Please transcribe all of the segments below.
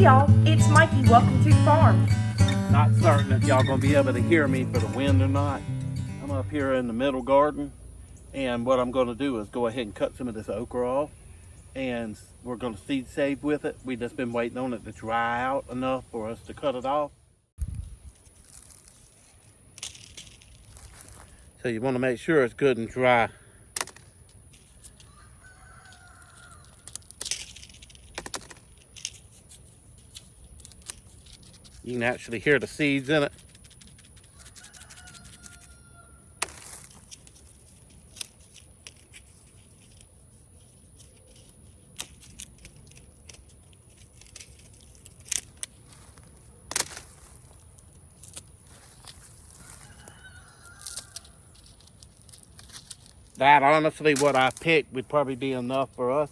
Hey y'all, it's Mikey. Welcome to the farm. Not certain if y'all gonna be able to hear me for the wind or not. I'm up here in the middle garden, and what I'm gonna do is go ahead and cut some of this okra off, and we're gonna seed save with it. We just been waiting on it to dry out enough for us to cut it off. So you want to make sure it's good and dry. You can actually hear the seeds in it. That honestly, what I picked would probably be enough for us.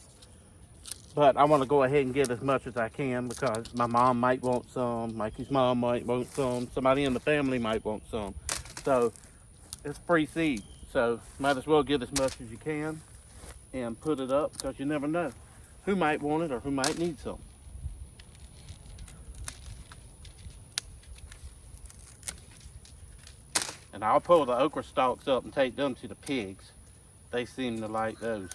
But I want to go ahead and get as much as I can because my mom might want some, Mikey's mom might want some, somebody in the family might want some. So it's free seed. So might as well get as much as you can and put it up because you never know who might want it or who might need some. And I'll pull the okra stalks up and take them to the pigs. They seem to like those.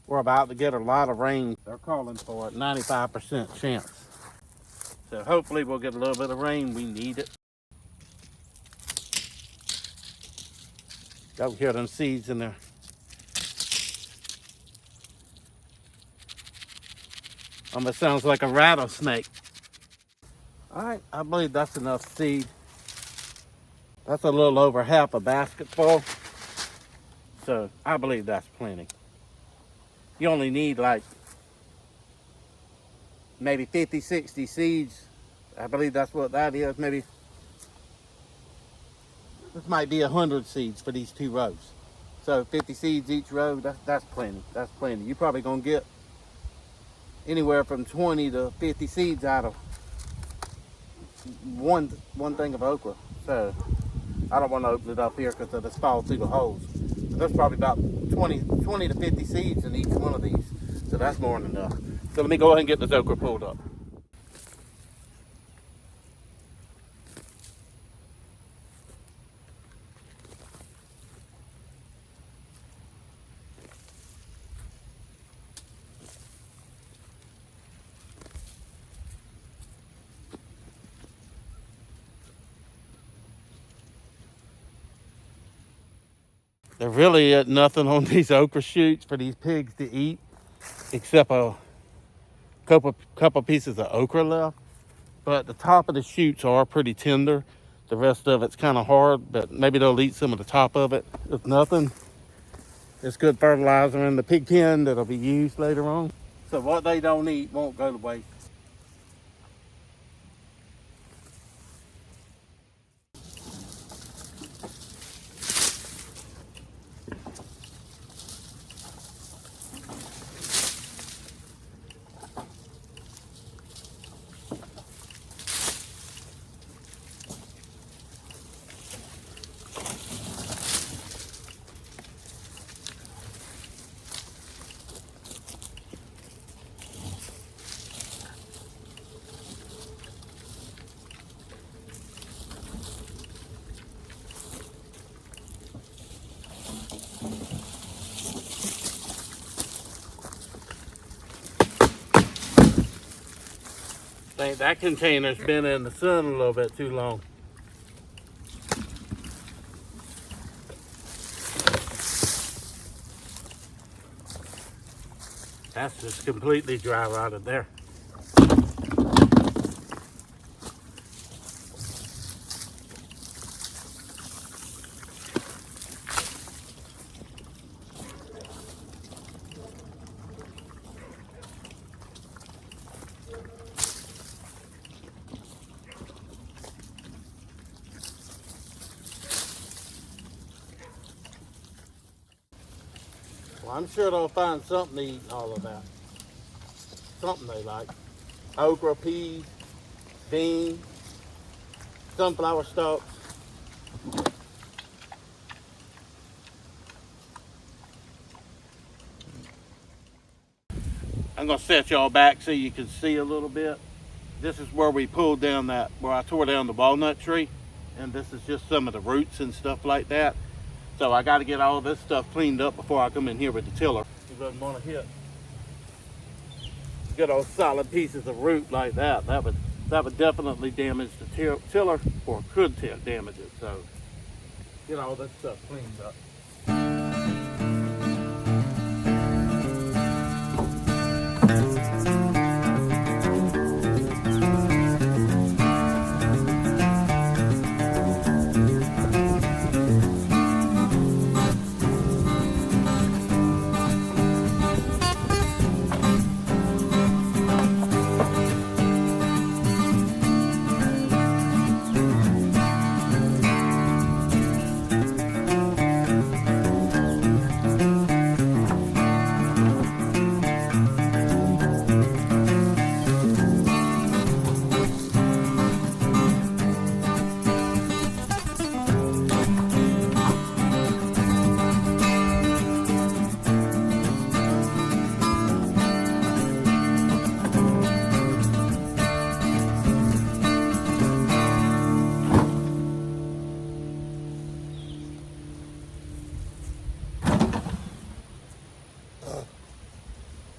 We're about to get a lot of rain. They're calling for a 95% chance. So hopefully we'll get a little bit of rain. We need it. Y'all hear them seeds in there. Almost sounds like a rattlesnake. All right, I believe that's enough seed. That's a little over half a basket full. So I believe that's plenty. You only need like maybe 50, 60 seeds. I believe that's what that is. Maybe this might be 100 seeds for these 2 rows. So 50 seeds each row, that's plenty. That's plenty. You're probably gonna get anywhere from 20 to 50 seeds out of one thing of okra. So I don't want to open it up here because it'll just fall through the holes. So there's probably about 20 to 50 seeds in each one of these. So that's more than enough. So let me go ahead and get this okra pulled up. There really is nothing on these okra shoots for these pigs to eat except a couple pieces of okra left. But the top of the shoots are pretty tender. The rest of it's kind of hard, but maybe they'll eat some of the top of it. If nothing, it's good fertilizer in the pig pen that'll be used later on. So what they don't eat won't go to waste. I think that container's been in the sun a little bit too long. That's just completely dry rotted there. Well, I'm sure they'll find something to eat in all of that. Something they like. Okra, peas, beans, sunflower stalks. I'm gonna set y'all back so you can see a little bit. This is where we pulled down where I tore down the walnut tree. And this is just some of the roots and stuff like that. So I got to get all this stuff cleaned up before I come in here with the tiller. You wouldn't want to hit good old solid pieces of root like that. That would definitely damage the tiller, or could damage it. So get all this stuff cleaned up.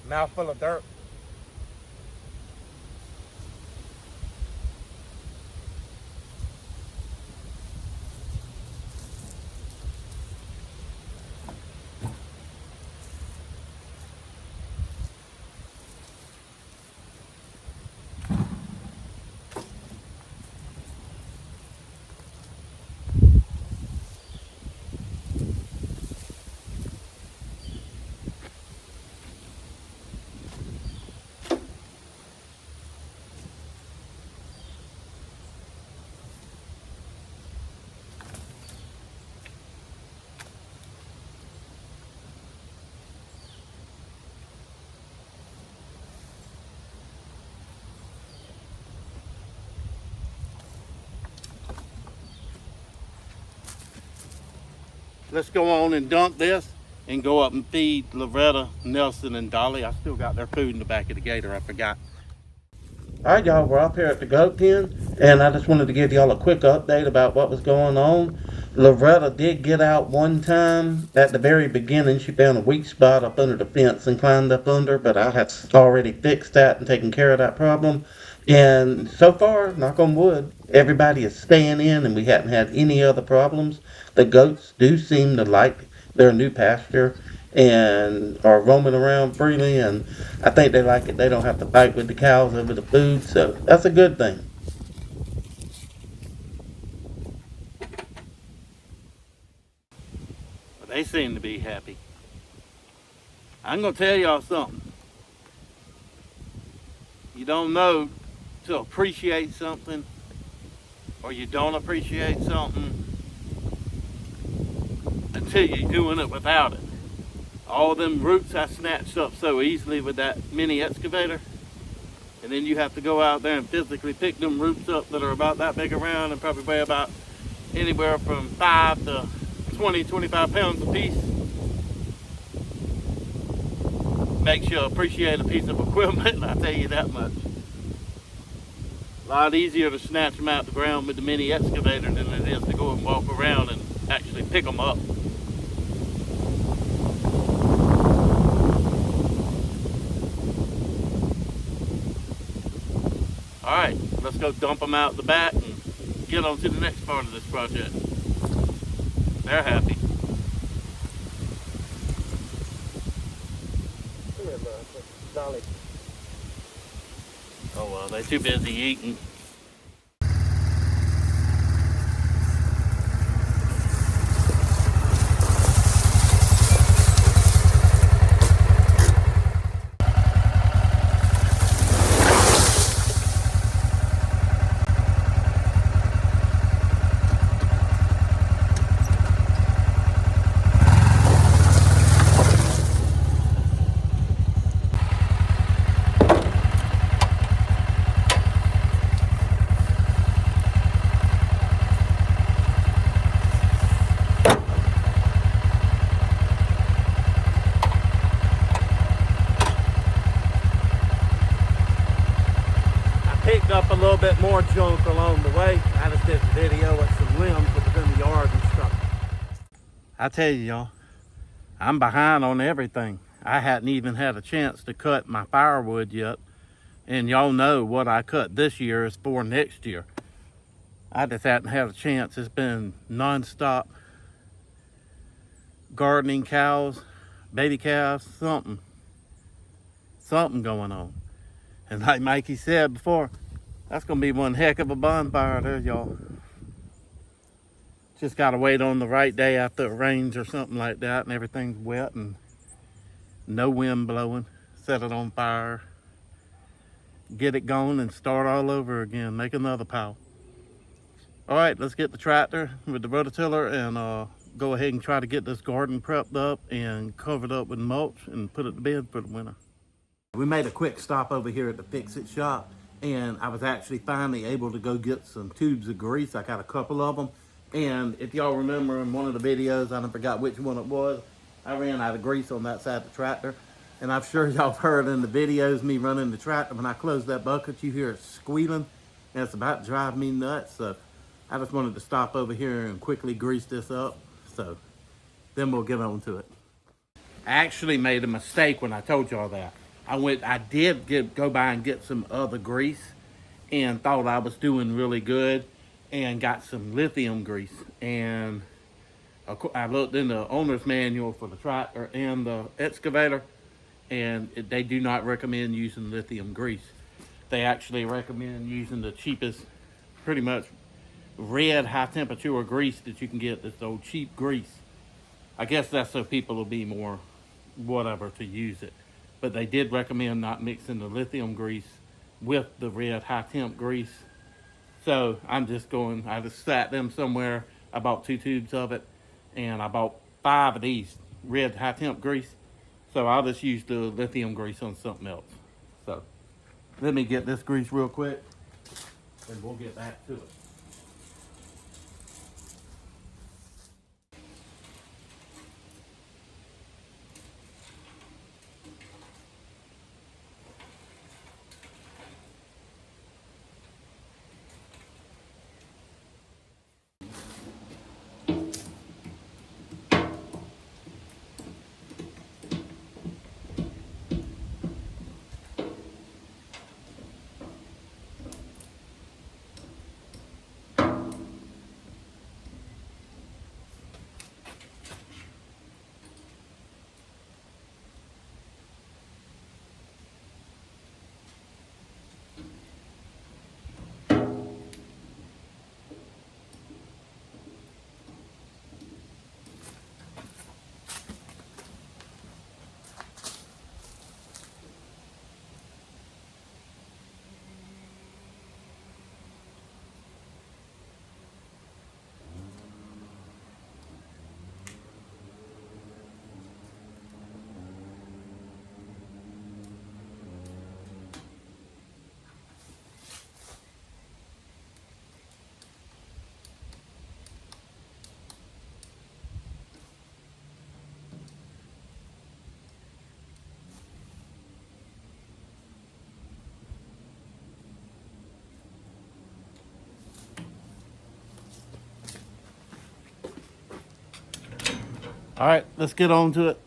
Mouthful of dirt. Let's go on and dump this and go up and feed Loretta, Nelson, and Dolly. I still got their food in the back of the gator, I forgot. All right, y'all, we're up here at the goat pen, and I just wanted to give y'all a quick update about what was going on. Loretta did get out one time at the very beginning. She found a weak spot up under the fence and climbed up under, but I had already fixed that and taken care of that problem. And so far, knock on wood, everybody is staying in and we haven't had any other problems. The goats do seem to like their new pasture and are roaming around freely, and I think they like it. They don't have to fight with the cows over the food, so that's a good thing. They seem to be happy. I'm gonna tell y'all something. You don't know to appreciate something, or you don't appreciate something until you're doing it without it. All them roots I snatched up so easily with that mini excavator, and then you have to go out there and physically pick them roots up that are about that big around and probably weigh about anywhere from 5 to 20, 25 pounds a piece. Makes you appreciate a piece of equipment, I'll tell you that much. A lot easier to snatch them out the ground with the mini excavator than it is to go and walk around and actually pick them up. Alright, let's go dump them out the back and get on to the next part of this project. They're happy. Dolly. Oh well, they're too busy eating. picked up a little bit more junk along the way. I just did a video with some limbs that was in the yard and stuff. I tell you, y'all, I'm behind on everything. I hadn't even had a chance to cut my firewood yet. And y'all know what I cut this year is for next year. I just hadn't had a chance. It's been non-stop gardening, cows, baby calves, something going on. And like Mikey said before, that's gonna be one heck of a bonfire there, y'all. Just gotta wait on the right day after it rains or something like that and everything's wet and no wind blowing. Set it on fire, get it going and start all over again, make another pile. All right, let's get the tractor with the rototiller and go ahead and try to get this garden prepped up and covered up with mulch and put it to bed for the winter. We made a quick stop over here at the Fix-It shop, and I was actually finally able to go get some tubes of grease. I got a couple of them, and if y'all remember in one of the videos, I forgot which one it was, I ran out of grease on that side of the tractor. And I'm sure y'all have heard in the videos me running the tractor, when I close that bucket, you hear it squealing, and it's about to drive me nuts. So I just wanted to stop over here and quickly grease this up. So then we'll get on to it. I actually made a mistake when I told y'all that. I did go by and get some other grease and thought I was doing really good and got some lithium grease. And I looked in the owner's manual for the tractor and the excavator, and they do not recommend using lithium grease. They actually recommend using the cheapest, pretty much red high temperature grease that you can get, this old cheap grease. I guess that's so people will be more whatever to use it. But they did recommend not mixing the lithium grease with the red high temp grease. So I just sat them somewhere. I bought 2 tubes of it, and I bought 5 of these red high temp grease. So I'll just use the lithium grease on something else. So let me get this grease real quick, and we'll get back to it. All right, let's get on to it.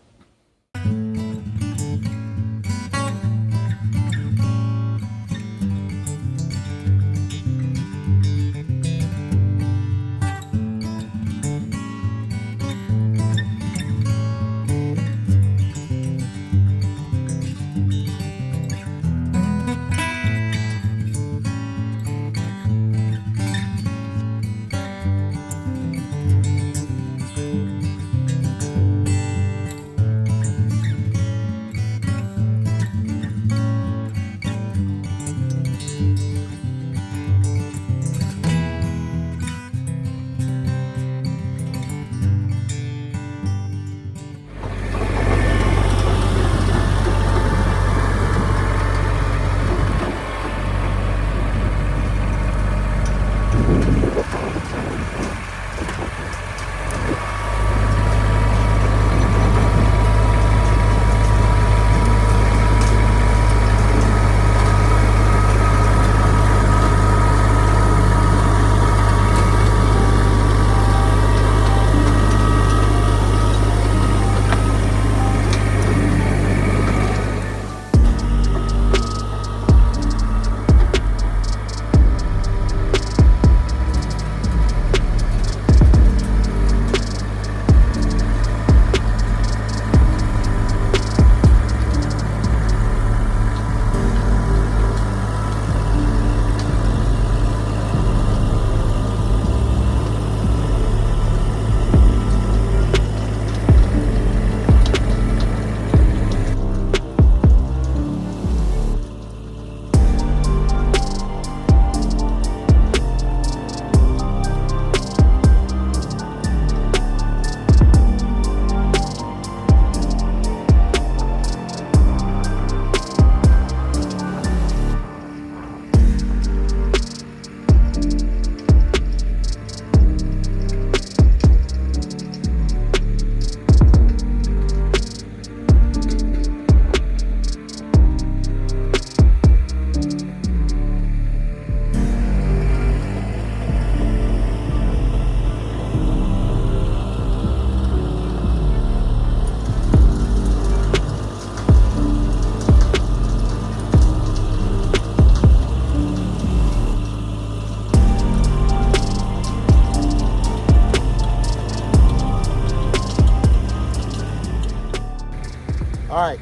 All right,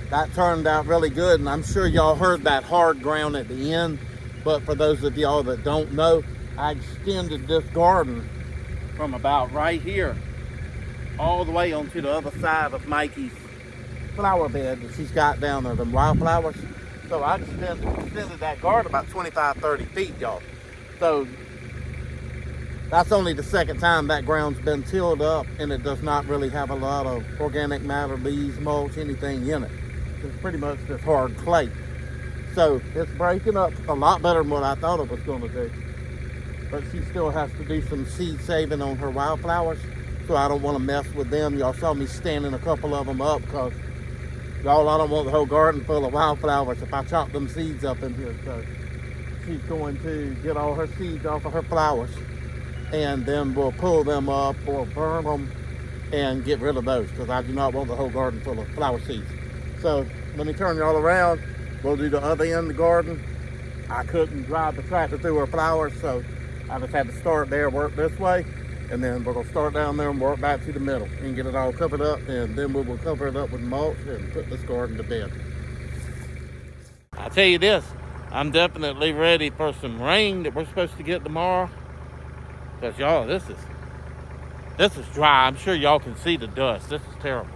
that turned out really good, and I'm sure y'all heard that hard ground at the end. But for those of y'all that don't know, I extended this garden from about right here all the way onto the other side of Mikey's flower bed that she's got down there, them wildflowers. So I extended that garden about 25, 30 feet, y'all. So that's only the second time that ground's been tilled up, and it does not really have a lot of organic matter, leaves, mulch, anything in it. It's pretty much just hard clay. So it's breaking up a lot better than what I thought it was going to do. But she still has to do some seed saving on her wildflowers, so I don't want to mess with them. Y'all saw me standing a couple of them up because, y'all, I don't want the whole garden full of wildflowers if I chop them seeds up in here. So she's going to get all her seeds off of her flowers, and then we'll pull them up or burn them and get rid of those because I do not want the whole garden full of flower seeds. So let me turn y'all around. We'll do the other end of the garden. I couldn't drive the tractor through her flowers, so I just had to start there, work this way, and then we're gonna start down there and work back to the middle and get it all covered up, and then we will cover it up with mulch and put this garden to bed. I tell you this, I'm definitely ready for some rain that we're supposed to get tomorrow. Because y'all, this is dry. I'm sure y'all can see the dust. This is terrible.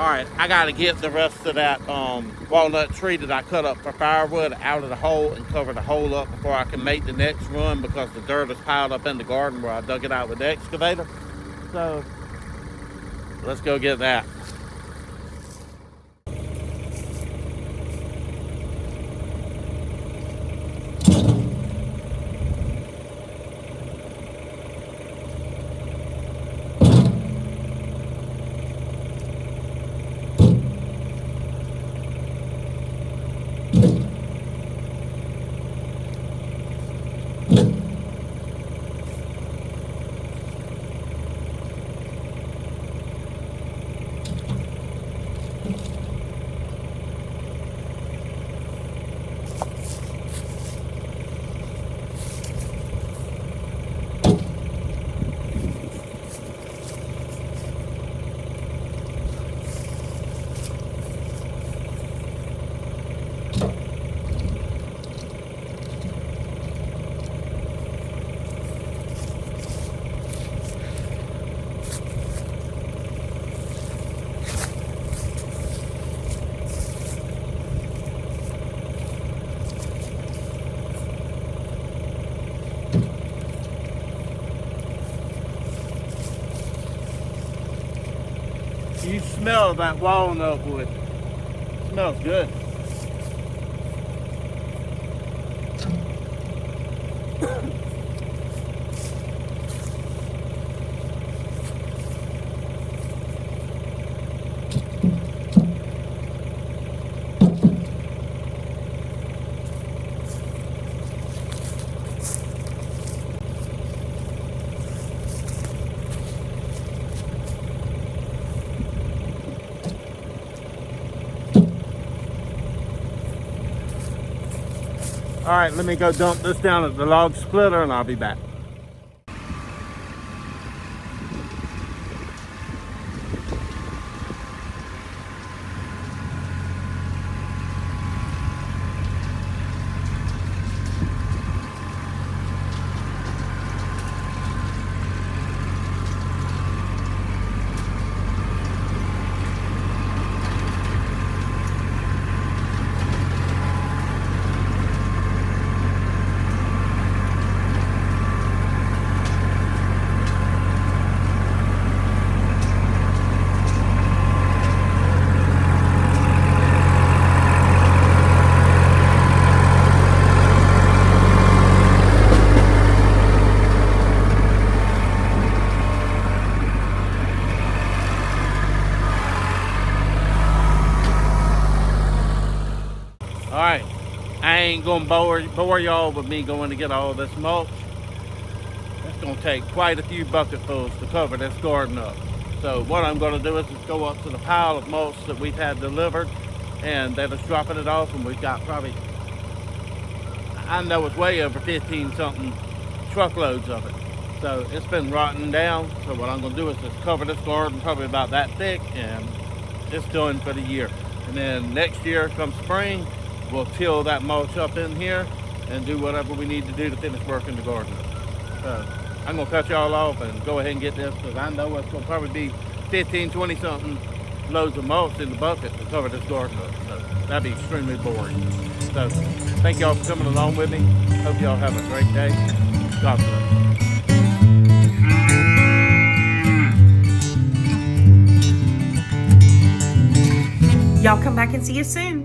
All right, I gotta get the rest of that walnut tree that I cut up for firewood out of the hole and cover the hole up before I can make the next run, because the dirt is piled up in the garden where I dug it out with the excavator. So let's go get that. You smell that walnut wood. It smells good. All right, let me go dump this down at the log splitter and I'll be back. All right, I ain't gonna bore y'all with me going to get all this mulch. It's gonna take quite a few bucketfuls to cover this garden up. So what I'm gonna do is just go up to the pile of mulch that we've had delivered, and they're just dropping it off, and we've got probably, I know it's way over 15 something truckloads of it. So it's been rotting down. So what I'm gonna do is just cover this garden probably about that thick, and it's done for the year. And then next year, come spring, we'll till that mulch up in here and do whatever we need to do to finish working the garden. So I'm gonna cut y'all off and go ahead and get this, because I know it's gonna probably be 15, 20 something loads of mulch in the bucket to cover this garden up. So that'd be extremely boring. So thank y'all for coming along with me. Hope y'all have a great day. God bless. Y'all come back and see us soon.